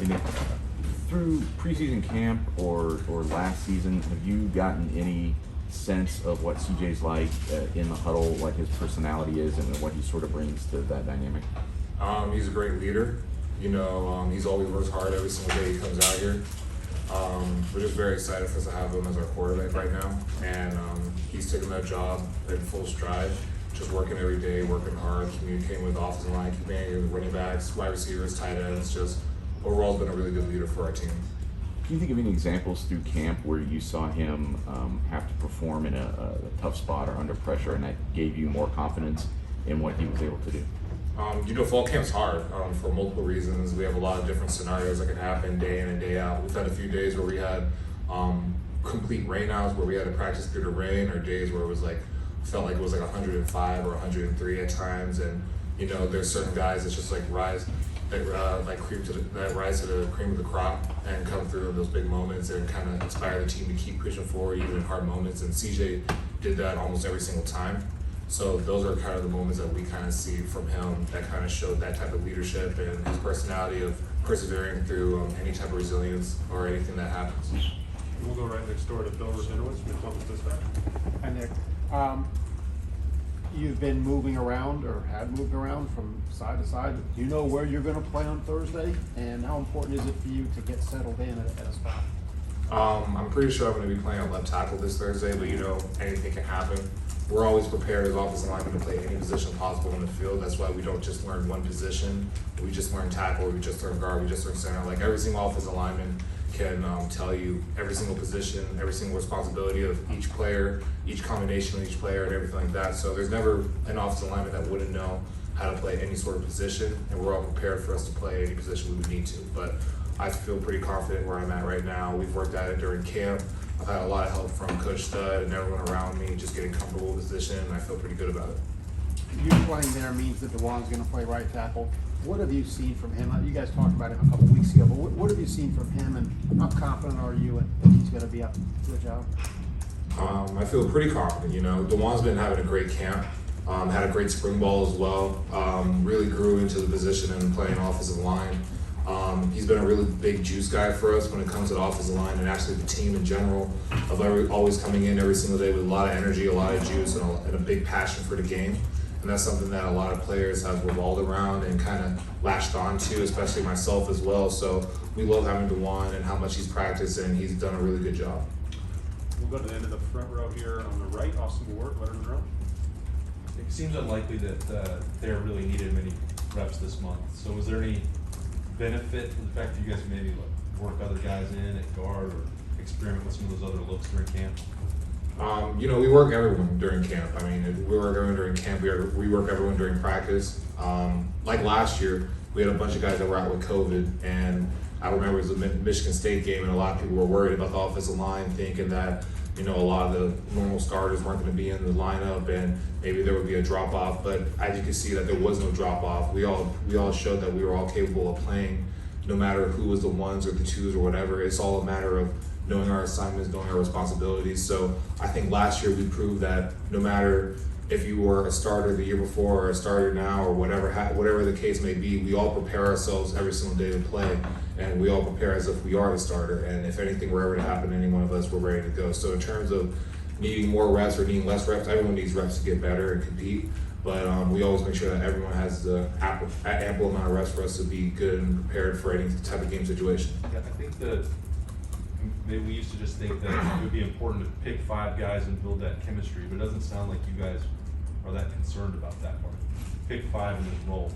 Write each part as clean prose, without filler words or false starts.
Nick, through preseason camp or last season, have you gotten any sense of what CJ's like in the huddle, what his personality is, and what he sort of brings to that dynamic? He's a great leader. He's always works hard every single day he comes out here. We're just very excited for us to have him as our quarterback right now, and he's taking that job in full stride, just working every day, working hard, communicating with the offensive line, communicating with running backs, wide receivers, tight ends. Just overall, been a really good leader for our team. Can you think of any examples through camp where you saw him have to perform in a tough spot or under pressure, and that gave you more confidence in what he was able to do? Fall camp's hard for multiple reasons. We have a lot of different scenarios that can happen day in and day out. We've had a few days where we had complete rainouts, where we had to practice through the rain, or days where it was felt like it was 105 or 103 at times. And there's certain guys that just rise to the cream of the crop and come through in those big moments and kind of inspire the team to keep pushing forward even in hard moments. And CJ did that almost every single time. So those are kind of the moments that we kind of see from him that kind of showed that type of leadership and his personality of persevering through any type of resilience or anything that happens. We'll go right next door to Bill Rabinowitz from Columbus Dispatch. Hi, Nick. You've been moving around or had moved around from side to side. Do you know where you're going to play on Thursday? And how important is it for you to get settled in at a spot? I'm pretty sure I'm going to be playing at left tackle this Thursday, but anything can happen. We're always prepared as offensive linemen to play any position possible on the field. That's why we don't just learn one position. We just learn tackle, we just learn guard, we just learn center. Like every single offensive lineman can tell you every single position, every single responsibility of each player, each combination of each player, and everything like that. So there's never an offensive lineman that wouldn't know how to play any sort of position, and we're all prepared for us to play any position we would need to. But I feel pretty confident where I'm at right now. We've worked at it during camp. I've had a lot of help from Coach Stud and everyone around me, just getting comfortable with the position, and I feel pretty good about it. You playing there means that DeJuan's going to play right tackle. What have you seen from him? You guys talked about him a couple weeks ago, but what have you seen from him, and how confident are you that he's going to be up to the job? I feel pretty confident. DeJuan's been having a great camp, had a great spring ball as well, really grew into the position and playing offensive line. He's been a really big juice guy for us when it comes to the offensive line and actually the team in general, of always coming in every single day with a lot of energy, a lot of juice, and a big passion for the game. And that's something that a lot of players have revolved around and kind of latched on to, especially myself as well. So we love having DeJuan and how much he's practiced, and he's done a really good job. We'll go to the end of the front row here on the right. Austin Ward, letterman row. It seems unlikely that Thayer really needed many reps this month. So was there any benefit to the fact that you guys maybe work other guys in at guard or experiment with some of those other looks during camp? We work everyone during camp. We work everyone during camp. We work everyone during practice. Like last year, we had a bunch of guys that were out with COVID, and I remember it was a Michigan State game, and a lot of people were worried about the offensive line, thinking that a lot of the normal starters weren't going to be in the lineup, and maybe there would be a drop off. But as you can see, that there was no drop off. We all showed that we were all capable of playing, no matter who was the ones or the twos or whatever. It's all a matter of knowing our assignments, knowing our responsibilities. So I think last year we proved that no matter if you were a starter the year before or a starter now or whatever the case may be, we all prepare ourselves every single day to play, and we all prepare as if we are the starter. And if anything were ever to happen to any one of us, we're ready to go. So in terms of needing more reps or needing less reps, everyone needs reps to get better and compete. But we always make sure that everyone has the ample amount of reps for us to be good and prepared for any type of game situation. Yeah, I think that maybe we used to just think that it would be important to pick 5 guys and build that chemistry, but it doesn't sound like you guys are that concerned about that part. Pick 5 and then roll.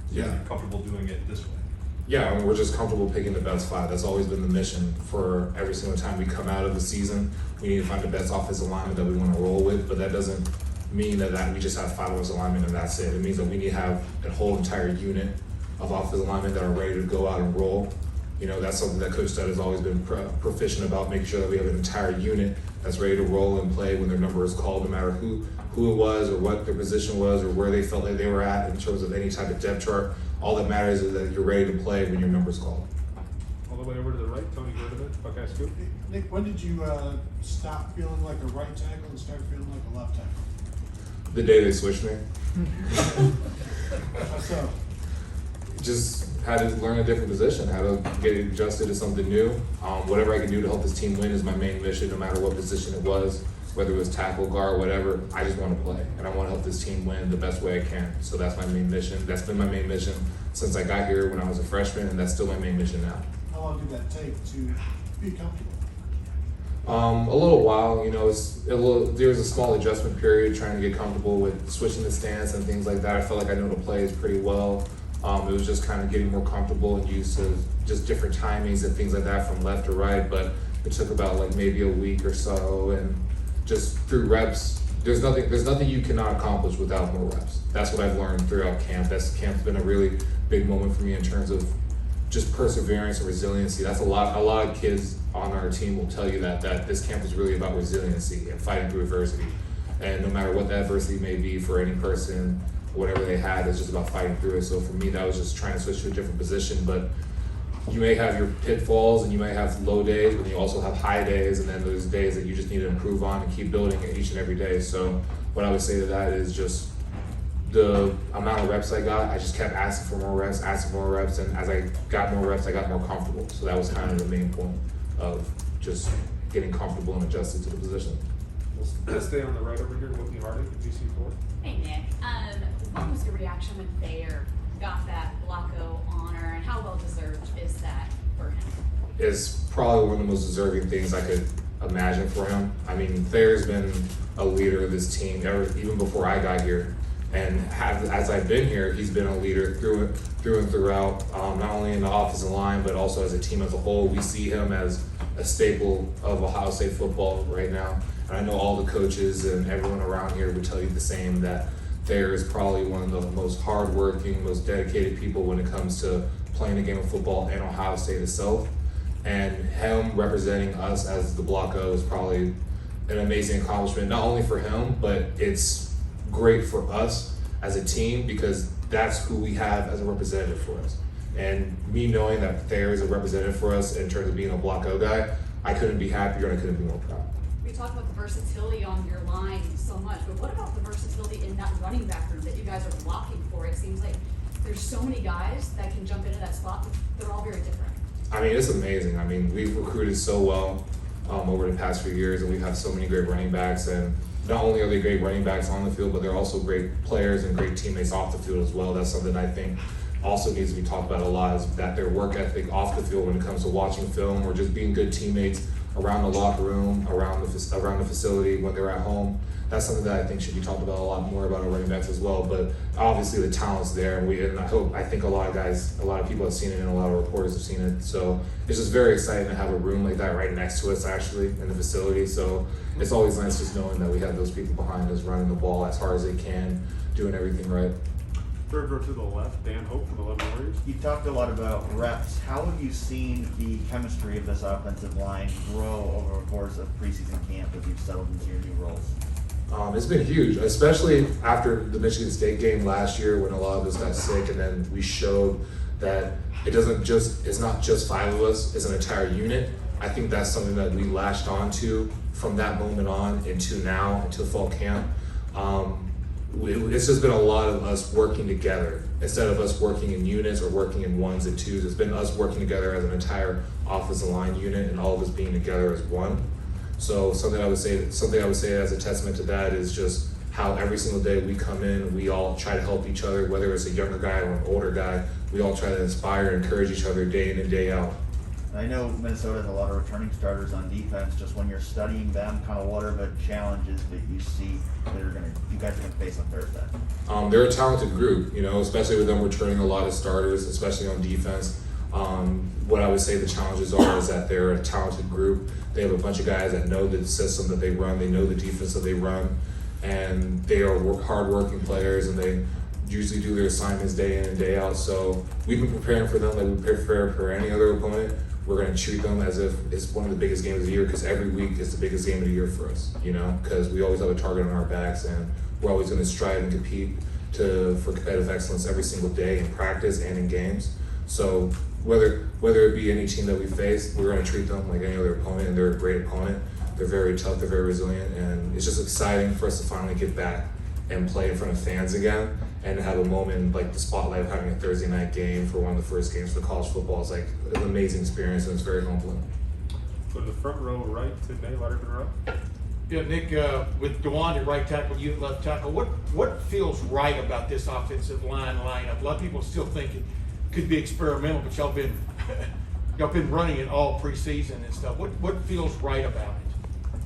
So Yeah. you're comfortable doing it this way. Yeah, we're just comfortable picking the best 5. That's always been the mission for every single time we come out of the season. We need to find the best offensive lineman that we want to roll with, but that doesn't mean that we just have 5 offensive linemen and that's it. It means that we need to have a whole entire unit of offensive linemen that are ready to go out and roll. That's something that Coach Stud has always been proficient about, making sure that we have an entire unit that's ready to roll and play when their number is called, no matter who it was or what their position was or where they felt like they were at in terms of any type of depth chart. All that matters is that you're ready to play when your number is called. All the way over to the right, Tony Gordovich, Buckeye Scoop. Nick, when did you stop feeling like a right tackle and start feeling like a left tackle? The day they switched me. How so? Just had to learn a different position, had to get adjusted to something new. Whatever I can do to help this team win is my main mission, no matter what position it was, whether it was tackle, guard, whatever. I just want to play, and I want to help this team win the best way I can. So that's my main mission. That's been my main mission since I got here when I was a freshman, and that's still my main mission now. How long did that take to be comfortable? A little while, you know, there was a small adjustment period trying to get comfortable with switching the stance and things like that. I felt like I know the plays pretty well. It was just kind of getting more comfortable and used to just different timings and things like that from left to right, but it took about like maybe a week or so, and just through reps, there's nothing you cannot accomplish without more reps. That's what I've learned throughout camp. Camp's been a really big moment for me in terms of just perseverance and resiliency. That's a lot of kids on our team will tell you that this camp is really about resiliency and fighting through adversity. And no matter what that adversity may be for any person, whatever they had, it's just about fighting through it. So for me, that was just trying to switch to a different position. But you may have your pitfalls and you may have low days, but you also have high days, and then there's days that you just need to improve on and keep building it each and every day. So what I would say to that is just the amount of reps I got, I just kept asking for more reps, and as I got more reps, I got more comfortable. So that was kind of the main point of just getting comfortable and adjusted to the position. We'll stay on the right over here, Whitney Harding, GC4. Hey Nick, what was your reaction when Thayer got that Blocko honor, and how well deserved is that for him? Is probably one of the most deserving things I could imagine for him. I mean, Thayer's been a leader of this team even before I got here, and as I've been here, he's been a leader through and throughout, not only in the offensive line, but also as a team as a whole. We see him as a staple of Ohio State football right now. And I know all the coaches and everyone around here would tell you the same, that Thayer is probably one of the most hardworking, most dedicated people when it comes to playing the game of football in Ohio State itself. And him representing us as the Blocko is probably an amazing accomplishment, not only for him, but it's great for us as a team because that's who we have as a representative for us. And me knowing that Thayer is a representative for us in terms of being a Blocko guy, I couldn't be happier and I couldn't be more proud. We talk about the versatility on your line so much, but what about the versatility in that running back room that you guys are blocking for? It seems like there's so many guys that can jump into that spot, but they're all very different. I mean, it's amazing. I mean, we've recruited so well over the past few years, and we have so many great running backs. And not only are they great running backs on the field, but they're also great players and great teammates off the field as well. That's something I think also needs to be talked about a lot, is that their work ethic off the field when it comes to watching film or just being good teammates around the locker room, around the facility when they're at home. That's something that I think should be talked about a lot more about our running backs as well. But obviously the talent's there, and I think a lot of people have seen it, and a lot of reporters have seen it. So it's just very exciting to have a room like that right next to us actually in the facility. So it's always nice just knowing that we have those people behind us running the ball as hard as they can, doing everything right. Third row to the left, Dan Hope from the 11 Warriors. You talked a lot about reps. How have you seen the chemistry of this offensive line grow over the course of preseason camp as you've settled into your new roles? It's been huge, especially after the Michigan State game last year when a lot of us got sick, and then we showed that it's not just five of us, it's an entire unit. I think that's something that we latched onto from that moment on into now, into fall camp. It's just been a lot of us working together instead of us working in units or working in ones and twos. It's been us working together as an entire offensive line unit, and all of us being together as one. So something I would say as a testament to that is just how every single day we come in, we all try to help each other, whether it's a younger guy or an older guy. We all try to inspire and encourage each other day in and day out. I know Minnesota has a lot of returning starters on defense. Just when you're studying them, kind of what are the challenges that you see that you guys are going to face on Thursday? They're a talented group, especially with them returning a lot of starters, especially on defense. What I would say the challenges are is that they're a talented group. They have a bunch of guys that know the system that they run, they know the defense that they run, and they are hard-working players, and they usually do their assignments day in and day out. So we've been preparing for them like we prepare for any other opponent. We're going to treat them as if it's one of the biggest games of the year, because every week is the biggest game of the year for us, because we always have a target on our backs, and we're always going to strive and compete for competitive excellence every single day in practice and in games. So whether it be any team that we face, we're going to treat them like any other opponent, and they're a great opponent. They're very tough, they're very resilient, and it's just exciting for us to finally get back and play in front of fans again and to have a moment like the spotlight of having a Thursday night game for one of the first games for college football is like an amazing experience, and it's very humbling. Go to the front row right today, Letterman row. Yeah, Nick, with Dewan at right tackle, you at left tackle, what feels right about this offensive lineup? A lot of people still think it could be experimental, but y'all been running it all preseason and stuff. What feels right about it?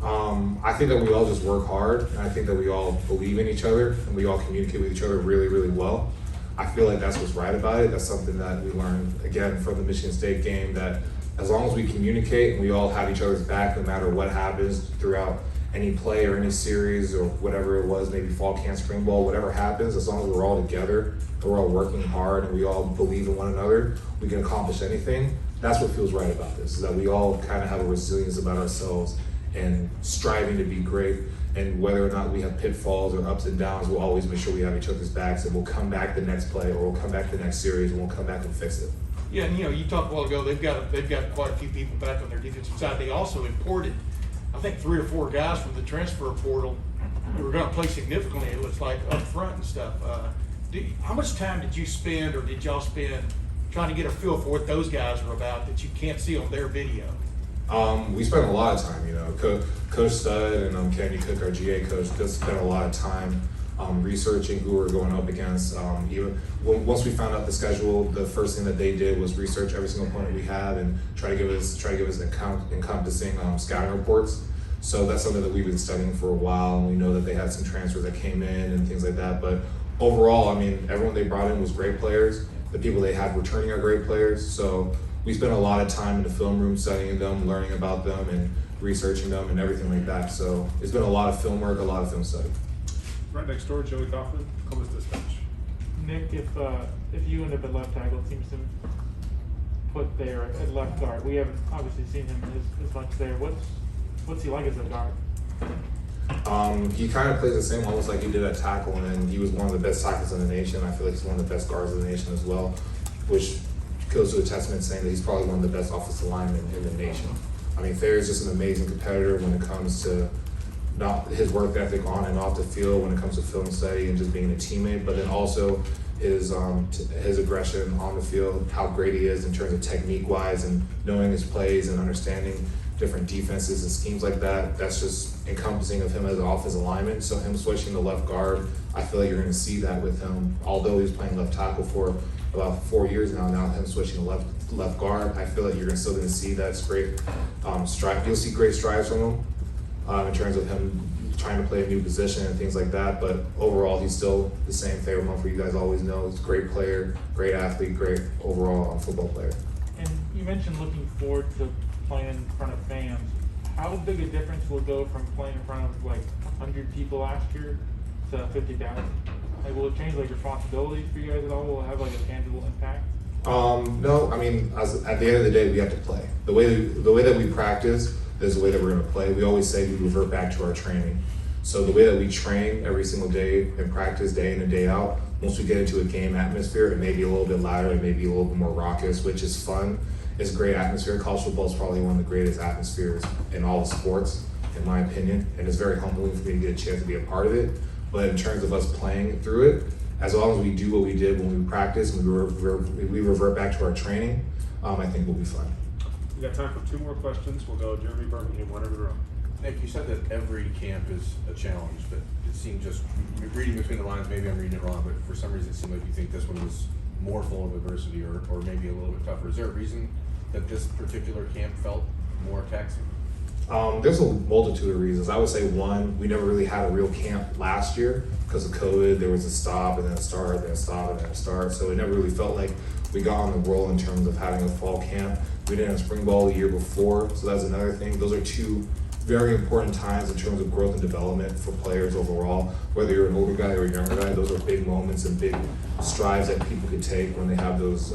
I think that we all just work hard, and I think that we all believe in each other, and we all communicate with each other really, really well. I feel like that's what's right about it. That's something that we learned, again, from the Michigan State game, that as long as we communicate and we all have each other's back, no matter what happens throughout any play or any series or whatever it was, maybe fall camp, spring ball, whatever happens, as long as we're all together and we're all working hard and we all believe in one another, we can accomplish anything. That's what feels right about this, is that we all kind of have a resilience about ourselves and striving to be great. And whether or not we have pitfalls or ups and downs, we'll always make sure we have each other's backs, and we'll come back the next play, or we'll come back the next series, and we'll come back and fix it. Yeah, and you talked a while ago, they've got quite a few people back on their defensive side. They also imported, I think, 3 or 4 guys from the transfer portal who were going to play significantly, it looks like, up front and stuff. How much time did you spend, or did y'all spend, trying to get a feel for what those guys are about that you can't see on their video? We spent a lot of time, Coach Stud and Kenny Cook, our GA coach, just spent a lot of time researching who we're going up against. Once we found out the schedule, the first thing that they did was research every single opponent we have and try to give us encompassing scouting reports. So that's something that we've been studying for a while, and we know that they had some transfers that came in and things like that. But overall, I mean, everyone they brought in was great players. The people they had returning are great players. So we spent a lot of time in the film room studying them, learning about them, and researching them and everything like that. So it's been a lot of film work, a lot of film study. Right next door, Joey Kaufman, Columbus Dispatch. Nick, if you end up at left tackle, it seems to put there at left guard. We haven't obviously seen him as much there. What's he like as a guard? He kind of plays the same, almost like he did at tackle, and he was one of the best tackles in the nation. I feel like he's one of the best guards in the nation as well, which goes to a testament saying that he's probably one of the best offensive linemen in the nation. I mean, Thayer is just an amazing competitor when it comes to not his work ethic on and off the field, when it comes to film study and just being a teammate, but then also his aggression on the field, how great he is in terms of technique-wise and knowing his plays and understanding different defenses and schemes like that. That's just encompassing of him as an offensive lineman. So him switching to left guard, I feel like you're going to see that with him. Although he was playing left tackle for about 4 years now him switching to left guard, I feel like you're still going to see that great stride. You'll see great strides from him in terms of him trying to play a new position and things like that. But overall, he's still the same Thayer Mumford you guys always know. He's a great player, great athlete, great overall football player. And you mentioned looking forward to playing in front of fans. How big a difference will it go from playing in front of like 100 people last year to 50,000? Like, will it change like responsibilities for you guys at all? Will it have like a tangible impact? No, I mean, at the end of the day, we have to play. The way that we practice is the way that we're going to play. We always say we revert back to our training. So the way that we train every single day and practice day in and day out, once we get into a game atmosphere, it may be a little bit louder, it may be a little bit more raucous, which is fun. It's a great atmosphere. College football is probably one of the greatest atmospheres in all the sports, in my opinion, and it's very humbling for me to get a chance to be a part of it. But in terms of us playing through it, as long as we do what we did when we practice and we revert back to our training, I think we'll be fine. We got time for 2 more questions. We'll go Jeremy Birmingham, one over the row. Nick, you said that every camp is a challenge, but it seemed just reading between the lines, maybe I'm reading it wrong, but for some reason it seemed like you think this one was more full of adversity or maybe a little bit tougher. Is there a reason that this particular camp felt more taxing? There's a multitude of reasons. I would say one, we never really had a real camp last year because of COVID. There was a stop and then a start, then a stop and then a start. So it never really felt like we got on the roll in terms of having a fall camp. We didn't have spring ball the year before, so that's another thing. Those are 2 very important times in terms of growth and development for players overall. Whether you're an older guy or a younger guy, those are big moments and big strides that people could take when they have those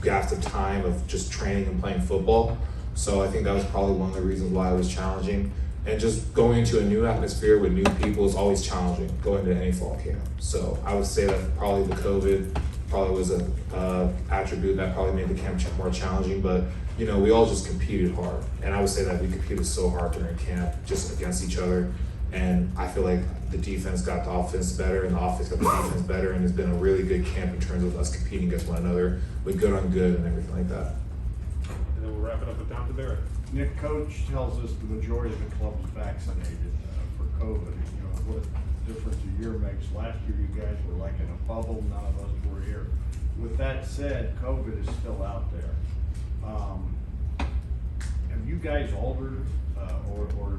gaps of time of just training and playing football. So I think that was probably one of the reasons why it was challenging. And just going into a new atmosphere with new people is always challenging, going to any fall camp. So I would say that probably the COVID probably was a attribute that probably made the camp more challenging. But we all just competed hard. And I would say that we competed so hard during camp, just against each other. And I feel like the defense got the offense better and the offense got the defense better, and it's been a really good camp in terms of us competing against one another with good on good and everything like that. And then we'll wrap it up with down to Derek. Nick, coach tells us the majority of the club is vaccinated for COVID. You know, what difference a year makes. Last year, you guys were like in a bubble. None of us were here. With that said, COVID is still out there. Have you guys altered, or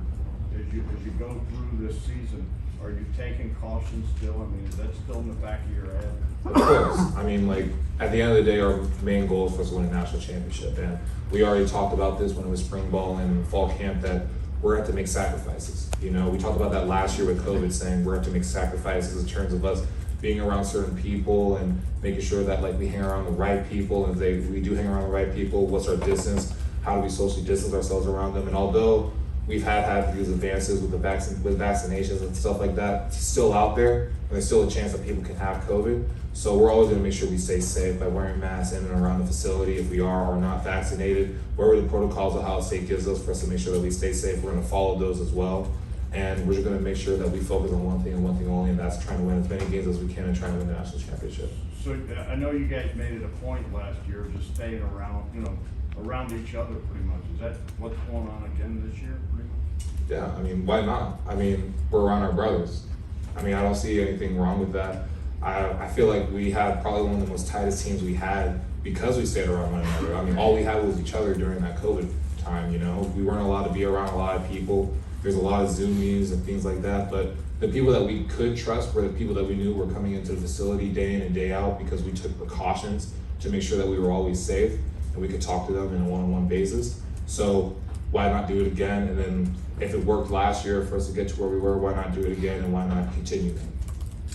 as you go through this season, are you taking caution still? I mean, is that still in the back of your head? Of course. I mean, like, at the end of the day, our main goal is for us to win a national championship. And we already talked about this when it was spring ball and fall camp, that we're going to have to make sacrifices. You know, we talked about that last year with COVID, saying we're going to have to make sacrifices in terms of us being around certain people and making sure that, like, we hang around the right people. And if we do hang around the right people, what's our distance? How do we socially distance ourselves around them? And although we've had these advances with with vaccinations and stuff like that, it's still out there, and there's still a chance that people can have COVID. So we're always gonna make sure we stay safe by wearing masks in and around the facility if we are or not vaccinated. Wherever the protocols of how state gives us for us to make sure that we stay safe, we're gonna follow those as well. And we're just gonna make sure that we focus on one thing and one thing only, and that's trying to win as many games as we can and trying to win the national championship. So I know you guys made it a point last year of just staying around, around each other pretty much. Is that what's going on again this year, pretty much? Yeah, I mean, why not? I mean, we're around our brothers. I mean, I don't see anything wrong with that. I feel like we had probably one of the most tightest teams we had because we stayed around one another. I mean, all we had was each other during that COVID time, you know? We weren't allowed to be around a lot of people. There's a lot of Zoom meetings and things like that, but the people that we could trust were the people that we knew were coming into the facility day in and day out because we took precautions to make sure that we were always safe and we could talk to them in a one-on-one basis. So why not do it again? And then if it worked last year for us to get to where we were, why not do it again and why not continue?